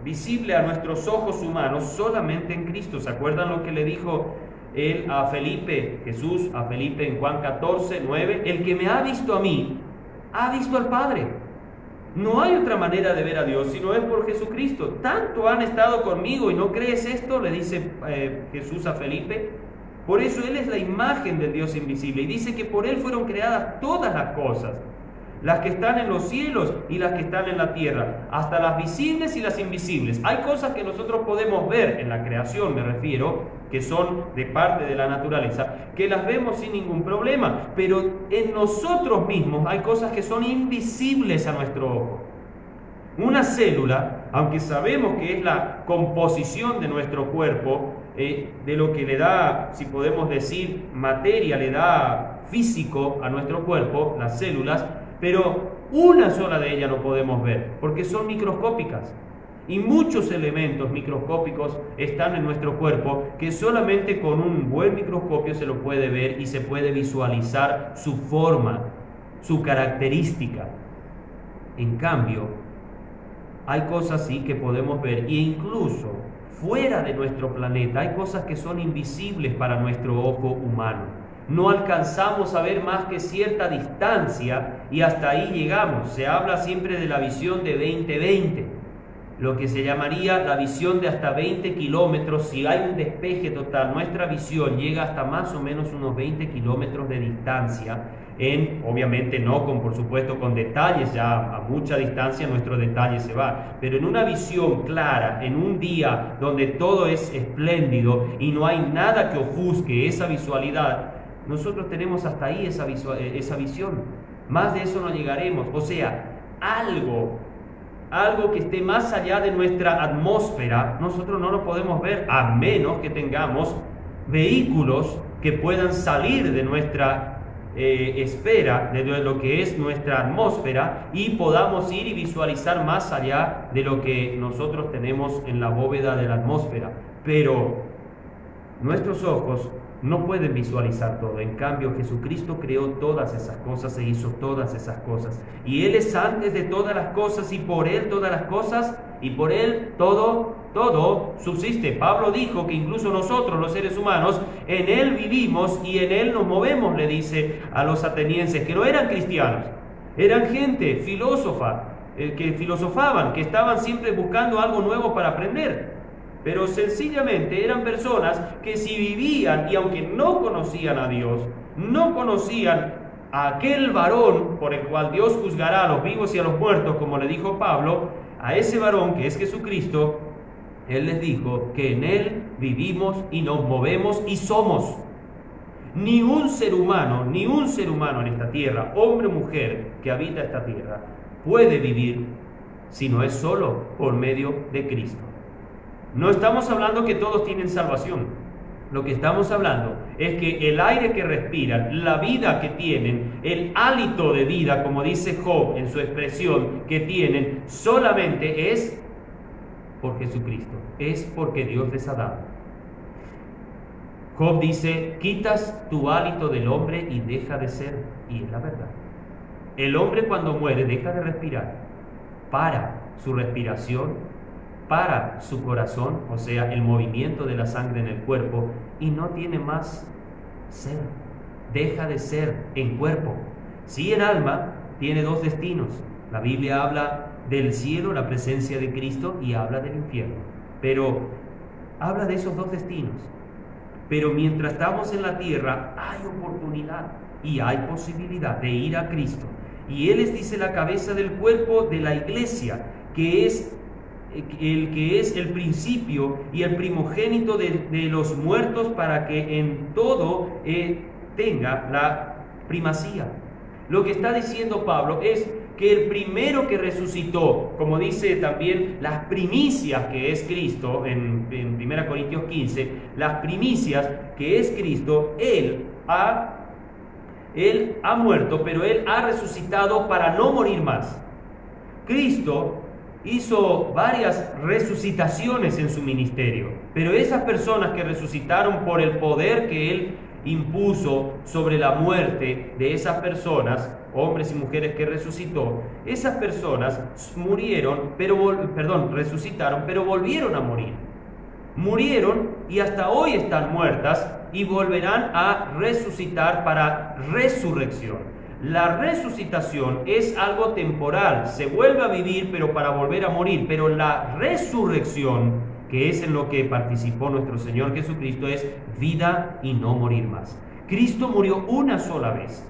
visible a nuestros ojos humanos solamente en Cristo. ¿Se acuerdan lo que le dijo Él a Felipe, Jesús a Felipe en Juan 14, 9? El que me ha visto a mí, ha visto al Padre. No hay otra manera de ver a Dios, sino es por Jesucristo. Tanto han estado conmigo y no crees esto, le dice Jesús a Felipe. Por eso Él es la imagen del Dios invisible. Y dice que por Él fueron creadas todas las cosas, las que están en los cielos y las que están en la tierra, hasta las visibles y las invisibles. Hay cosas que nosotros podemos ver en la creación, me refiero, que son de parte de la naturaleza, que las vemos sin ningún problema, pero en nosotros mismos hay cosas que son invisibles a nuestro ojo. Una célula, aunque sabemos que es la composición de nuestro cuerpo, de lo que le da, si podemos decir, materia, le da físico a nuestro cuerpo, las células, pero una sola de ellas no podemos ver, porque son microscópicas. Y muchos elementos microscópicos están en nuestro cuerpo que solamente con un buen microscopio se lo puede ver y se puede visualizar su forma, su característica. En cambio, hay cosas sí que podemos ver, e incluso fuera de nuestro planeta hay cosas que son invisibles para nuestro ojo humano. No alcanzamos a ver más que cierta distancia y hasta ahí llegamos. Se habla siempre de la visión de 20-20, lo que se llamaría la visión de hasta 20 kilómetros. Si hay un despeje total, nuestra visión llega hasta más o menos unos 20 kilómetros de distancia, obviamente no por supuesto con detalles, ya a mucha distancia nuestro detalle se va, pero en una visión clara, en un día donde todo es espléndido y no hay nada que ofusque esa visualidad, nosotros tenemos hasta ahí esa visión. Más de eso no llegaremos. O sea, algo que esté más allá de nuestra atmósfera, nosotros no lo podemos ver, a menos que tengamos vehículos que puedan salir de nuestra esfera, de lo que es nuestra atmósfera, y podamos ir y visualizar más allá de lo que nosotros tenemos en la bóveda de la atmósfera. Pero nuestros ojos no pueden visualizar todo. En cambio, Jesucristo creó todas esas cosas e hizo todas esas cosas. Y Él es antes de todas las cosas, y por Él todas las cosas, y por Él todo subsiste. Pablo dijo que incluso nosotros, los seres humanos, en Él vivimos y en Él nos movemos, le dice a los atenienses, que no eran cristianos, eran gente filósofa, que filosofaban, que estaban siempre buscando algo nuevo para aprender. Pero sencillamente eran personas que si vivían, y aunque no conocían a Dios, no conocían a aquel varón por el cual Dios juzgará a los vivos y a los muertos, como le dijo Pablo, a ese varón que es Jesucristo, Él les dijo que en Él vivimos y nos movemos y somos. Ni un ser humano en esta tierra, hombre o mujer que habita esta tierra, puede vivir si no es solo por medio de Cristo. No estamos hablando que todos tienen salvación. Lo que estamos hablando es que el aire que respiran, la vida que tienen, el hálito de vida, como dice Job en su expresión, que tienen, solamente es por Jesucristo. Es porque Dios les ha dado. Job dice, quitas tu hálito del hombre y deja de ser. Y es la verdad. El hombre cuando muere deja de respirar. Para su respiración, para su corazón, o sea, el movimiento de la sangre en el cuerpo, y no tiene más ser, deja de ser en cuerpo. Sí, en alma tiene dos destinos. La Biblia habla del cielo, la presencia de Cristo, y habla del infierno, pero habla de esos dos destinos. Pero mientras estamos en la tierra hay oportunidad y hay posibilidad de ir a Cristo, y Él es, dice, la cabeza del cuerpo de la iglesia, que es el principio y el primogénito de los muertos, para que en todo tenga la primacía. Lo que está diciendo Pablo es que el primero que resucitó, como dice también las primicias que es Cristo en 1 Corintios 15, las primicias que es Cristo, Él ha muerto, pero Él ha resucitado para no morir más. Cristo hizo varias resucitaciones en su ministerio, pero esas personas que resucitaron por el poder que Él impuso sobre la muerte de esas personas, hombres y mujeres que resucitó, esas personas resucitaron, pero volvieron a morir. Murieron y hasta hoy están muertas y volverán a resucitar para resurrección. La resucitación es algo temporal, se vuelve a vivir pero para volver a morir, pero la resurrección, que es en lo que participó nuestro Señor Jesucristo, es vida y no morir más. Cristo murió una sola vez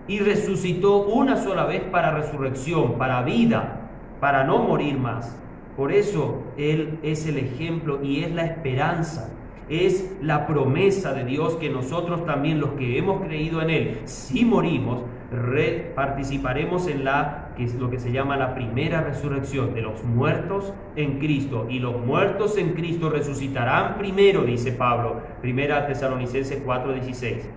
y resucitó una sola vez para resurrección, para vida, para no morir más. Por eso Él es el ejemplo y es la esperanza. Es la promesa de Dios que nosotros también, los que hemos creído en Él, si morimos, participaremos en la que es lo que se llama la primera resurrección de los muertos en Cristo. Y los muertos en Cristo resucitarán primero, dice Pablo, 1 Tesalonicenses 4:16.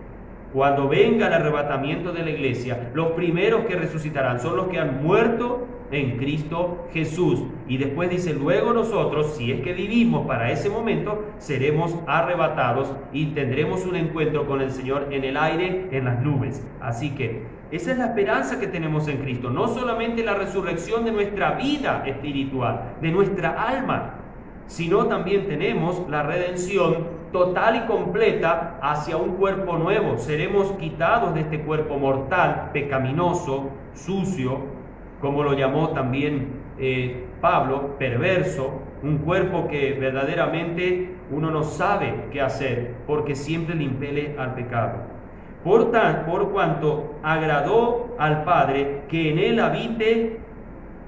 Cuando venga el arrebatamiento de la iglesia, los primeros que resucitarán son los que han muerto en Cristo Jesús. Y después dice, luego nosotros, si es que vivimos para ese momento, seremos arrebatados y tendremos un encuentro con el Señor en el aire, en las nubes. Así que esa es la esperanza que tenemos en Cristo. No solamente la resurrección de nuestra vida espiritual, de nuestra alma, sino también tenemos la redención total y completa hacia un cuerpo nuevo. Seremos quitados de este cuerpo mortal, pecaminoso, sucio, como lo llamó también Pablo, perverso, un cuerpo que verdaderamente uno no sabe qué hacer, porque siempre le impele al pecado. Por cuanto agradó al Padre que en él habite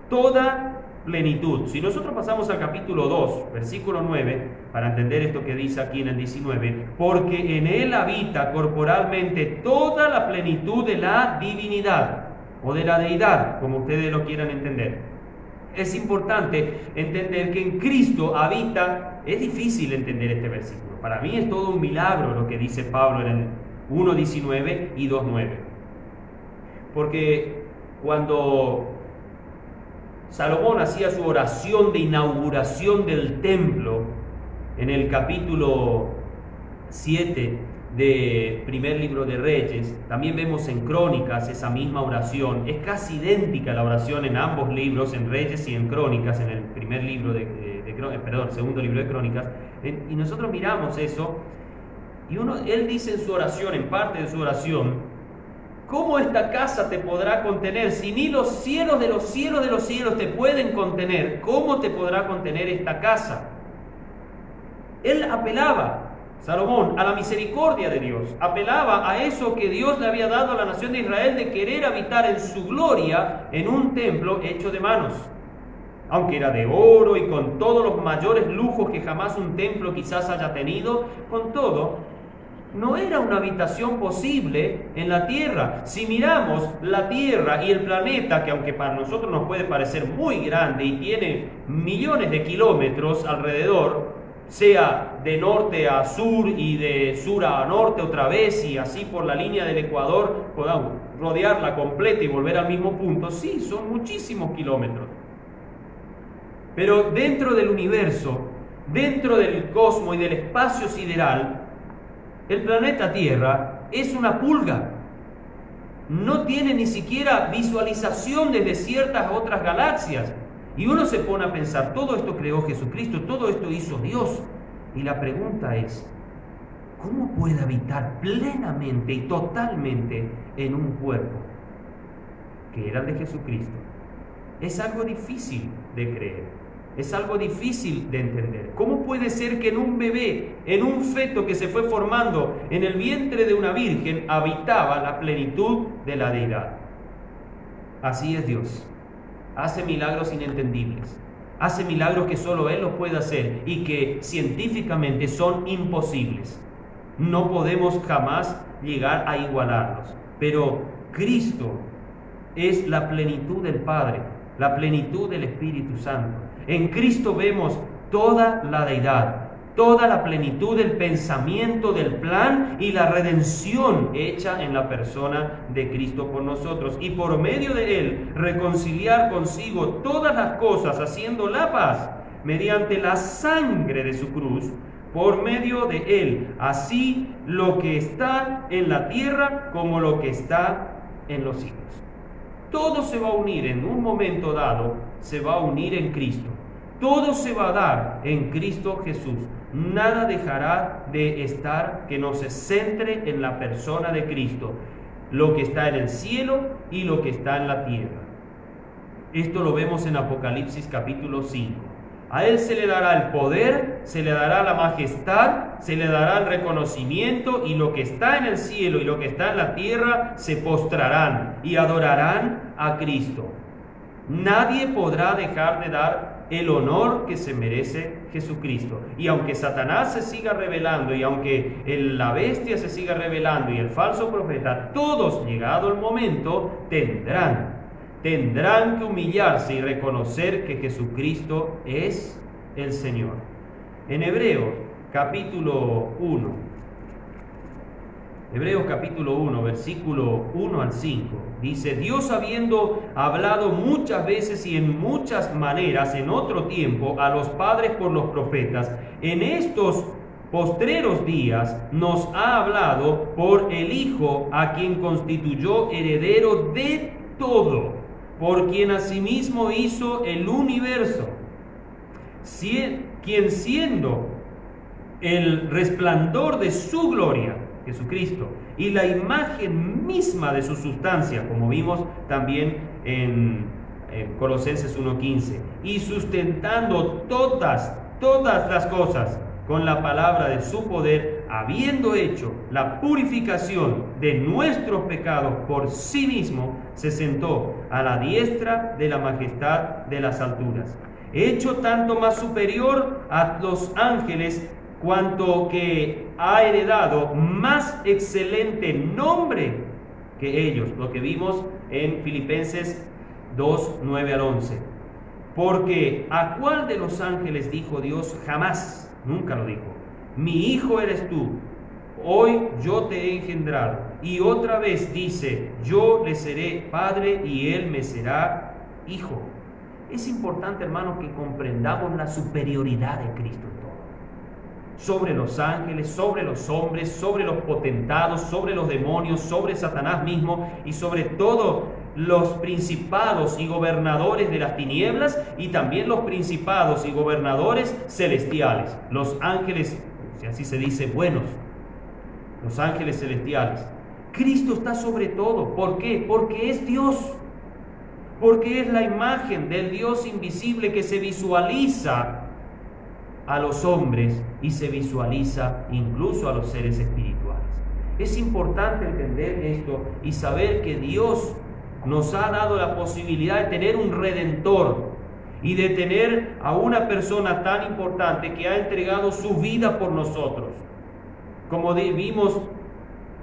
toda plenitud. Si nosotros pasamos al capítulo 2, versículo 9, para entender esto que dice aquí en el 19, porque en él habita corporalmente toda la plenitud de la divinidad, o de la deidad, como ustedes lo quieran entender. Es importante entender que en Cristo habita. Es difícil entender este versículo. Para mí es todo un milagro lo que dice Pablo en el 1:19 y 2:9. Porque cuando Salomón hacía su oración de inauguración del templo, en el capítulo 7 del primer libro de Reyes, también vemos en Crónicas esa misma oración. Es casi idéntica la oración en ambos libros, en Reyes y en Crónicas, en el primer libro segundo libro de Crónicas. Y nosotros miramos eso, y él dice en su oración, en parte de su oración, ¿cómo esta casa te podrá contener? Si ni los cielos de los cielos de los cielos te pueden contener, ¿cómo te podrá contener esta casa? Él apelaba, Salomón, a la misericordia de Dios. Apelaba a eso que Dios le había dado a la nación de Israel, de querer habitar en su gloria en un templo hecho de manos. Aunque era de oro y con todos los mayores lujos que jamás un templo quizás haya tenido, con todo, no era una habitación posible en la tierra. Si miramos la tierra y el planeta, que aunque para nosotros nos puede parecer muy grande y tiene millones de kilómetros alrededor, sea de norte a sur y de sur a norte otra vez, y así por la línea del Ecuador podamos rodearla completa y volver al mismo punto, sí, son muchísimos kilómetros. Pero dentro del universo, dentro del cosmos y del espacio sideral, el planeta Tierra es una pulga. No tiene ni siquiera visualización desde ciertas otras galaxias. Y uno se pone a pensar, todo esto creó Jesucristo, todo esto hizo Dios. Y la pregunta es, ¿cómo puede habitar plenamente y totalmente en un cuerpo que era el de Jesucristo? Es algo difícil de creer. Es algo difícil de entender. ¿Cómo puede ser que en un bebé, en un feto que se fue formando en el vientre de una virgen, habitaba la plenitud de la deidad? Así es Dios. Hace milagros inentendibles. Hace milagros que solo Él los puede hacer y que científicamente son imposibles. No podemos jamás llegar a igualarlos. Pero Cristo es la plenitud del Padre, la plenitud del Espíritu Santo. En Cristo vemos toda la deidad, toda la plenitud del pensamiento, del plan y la redención hecha en la persona de Cristo por nosotros. Y por medio de Él reconciliar consigo todas las cosas, haciendo la paz mediante la sangre de su cruz, por medio de Él, así lo que está en la tierra como lo que está en los cielos. Todo se va a unir en un momento dado, se va a unir en Cristo. Todo se va a dar en Cristo Jesús. Nada dejará de estar que no se centre en la persona de Cristo, lo que está en el cielo y lo que está en la tierra. Esto lo vemos en Apocalipsis capítulo 5. A Él se le dará el poder, se le dará la majestad, se le dará el reconocimiento, y lo que está en el cielo y lo que está en la tierra se postrarán y adorarán a Cristo. Nadie podrá dejar de dar el honor que se merece Jesucristo. Y aunque Satanás se siga revelando, y aunque la bestia se siga revelando y el falso profeta, todos, llegado el momento, tendrán tendrán que humillarse y reconocer que Jesucristo es el Señor. En Hebreos capítulo 1, versículo 1 al 5, dice: Dios, habiendo hablado muchas veces y en muchas maneras en otro tiempo a los padres por los profetas, en estos postreros días nos ha hablado por el Hijo, a quien constituyó heredero de todo, por quien asimismo hizo el universo, quien siendo el resplandor de su gloria, Jesucristo, y la imagen misma de su sustancia, como vimos también en Colosenses 1:15, y sustentando todas las cosas con la palabra de su poder, habiendo hecho la purificación de nuestros pecados por sí mismo, se sentó a la diestra de la majestad de las alturas, hecho tanto más superior a los ángeles, cuanto que ha heredado más excelente nombre que ellos, lo que vimos en Filipenses 2, 9 al 11. Porque ¿a cuál de los ángeles dijo Dios jamás? Nunca lo dijo: mi hijo eres tú, hoy yo te he engendrado. Y otra vez dice: yo le seré padre y él me será hijo. Es importante, hermanos, que comprendamos la superioridad de Cristo en todo. Sobre los ángeles, sobre los hombres, sobre los potentados, sobre los demonios, sobre Satanás mismo y sobre todos los principados y gobernadores de las tinieblas, y también los principados y gobernadores celestiales, los ángeles, si así se dice, buenos, los ángeles celestiales. Cristo está sobre todo. ¿Por qué? Porque es Dios, porque es la imagen del Dios invisible que se visualiza a los hombres y se visualiza incluso a los seres espirituales. Es importante entender esto y saber que Dios nos ha dado la posibilidad de tener un Redentor y de tener a una persona tan importante que ha entregado su vida por nosotros. Como vimos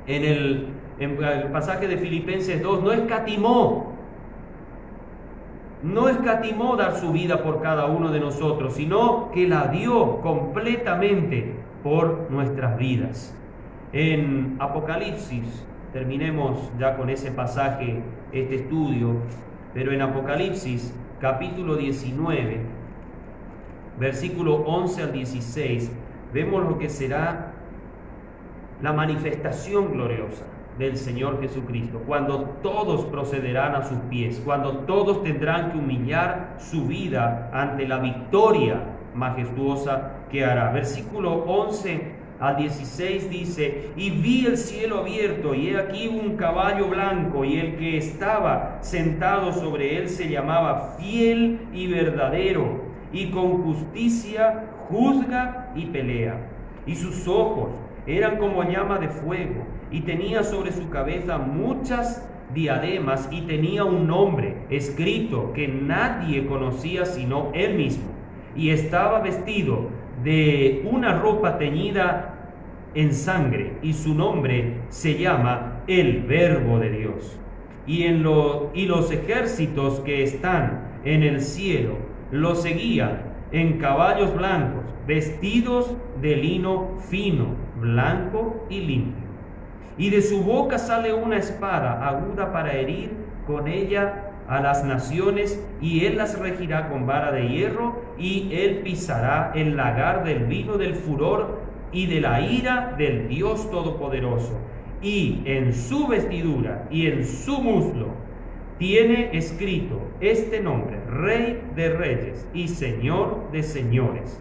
en el pasaje de Filipenses 2, no escatimó dar su vida por cada uno de nosotros, sino que la dio completamente por nuestras vidas. En Apocalipsis, terminemos ya con ese pasaje, este estudio, pero en Apocalipsis capítulo 19, versículo 11 al 16, vemos lo que será la manifestación gloriosa del Señor Jesucristo, cuando todos procederán a sus pies, cuando todos tendrán que humillar su vida ante la victoria majestuosa que hará. Versículo 11 al 16 dice: y vi el cielo abierto, y he aquí un caballo blanco, y el que estaba sentado sobre él se llamaba Fiel y Verdadero, y con justicia juzga y pelea. Y sus ojos eran como llama de fuego, y tenía sobre su cabeza muchas diademas, y tenía un nombre escrito que nadie conocía sino él mismo, y estaba vestido de una ropa teñida en sangre, y su nombre se llama el Verbo de Dios. Y los ejércitos que están en el cielo lo seguían en caballos blancos, vestidos de lino fino, blanco y limpio. Y de su boca sale una espada aguda para herir con ella a las naciones, y él las regirá con vara de hierro, y él pisará el lagar del vino del furor y de la ira del Dios Todopoderoso. Y en su vestidura y en su muslo tiene escrito este nombre: Rey de Reyes y Señor de Señores.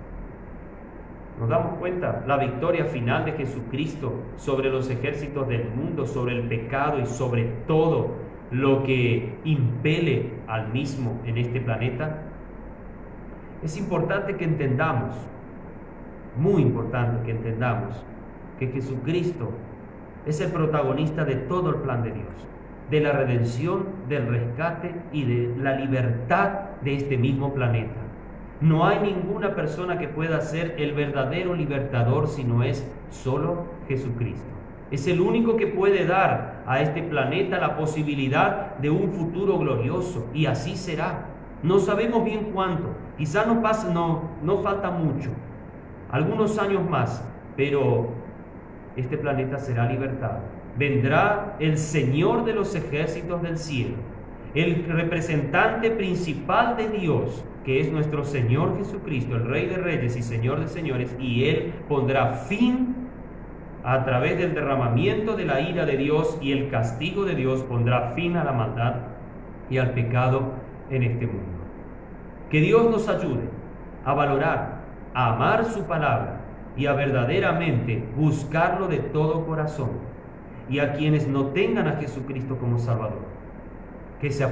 Nos damos cuenta la victoria final de Jesucristo sobre los ejércitos del mundo, sobre el pecado y sobre todo lo que impele al mismo en este planeta. Es importante que entendamos, muy importante que entendamos, que Jesucristo es el protagonista de todo el plan de Dios, de la redención, del rescate y de la libertad de este mismo planeta. No hay ninguna persona que pueda ser el verdadero libertador si no es solo Jesucristo. Es el único que puede dar a este planeta la posibilidad de un futuro glorioso, y así será. No sabemos bien cuánto, quizás no falta mucho, algunos años más, pero este planeta será libertado. Vendrá el Señor de los ejércitos del cielo, el representante principal de Dios, que es nuestro Señor Jesucristo, el Rey de Reyes y Señor de Señores, y Él pondrá fin a través del derramamiento de la ira de Dios y el castigo de Dios, pondrá fin a la maldad y al pecado en este mundo. Que Dios nos ayude a valorar, a amar su palabra y a verdaderamente buscarlo de todo corazón. Y a quienes no tengan a Jesucristo como Salvador, que se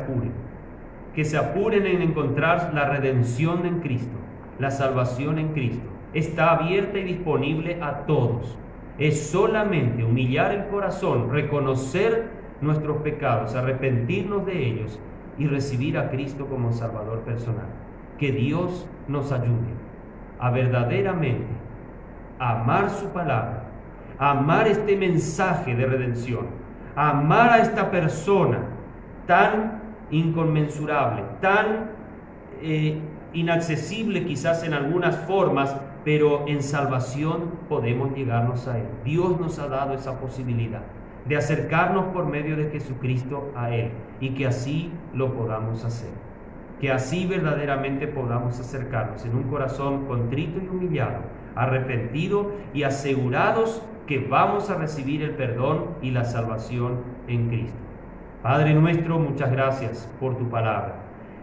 apuren en encontrar la redención en Cristo, la salvación en Cristo. Está abierta y disponible a todos. Es solamente humillar el corazón, reconocer nuestros pecados, arrepentirnos de ellos y recibir a Cristo como Salvador personal. Que Dios nos ayude a verdaderamente amar su palabra, a amar este mensaje de redención, a amar a esta persona tan inconmensurable, tan inaccesible quizás en algunas formas, pero en salvación podemos llegarnos a Él. Dios nos ha dado esa posibilidad de acercarnos por medio de Jesucristo a Él, y que así lo podamos hacer. Que así verdaderamente podamos acercarnos en un corazón contrito y humillado, arrepentido y asegurados que vamos a recibir el perdón y la salvación en Cristo. Padre nuestro, muchas gracias por tu palabra.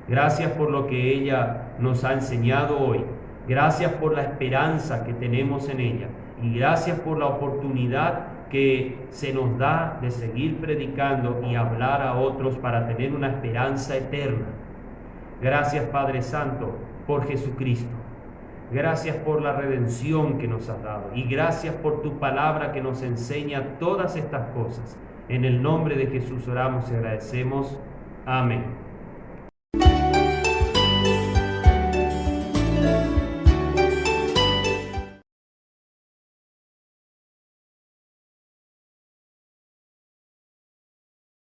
Gracias por lo que ella nos ha enseñado hoy. Gracias por la esperanza que tenemos en ella. Y gracias por la oportunidad que se nos da de seguir predicando y hablar a otros para tener una esperanza eterna. Gracias, Padre Santo, por Jesucristo. Gracias por la redención que nos has dado. Y gracias por tu palabra que nos enseña todas estas cosas. En el nombre de Jesús oramos y agradecemos. Amén.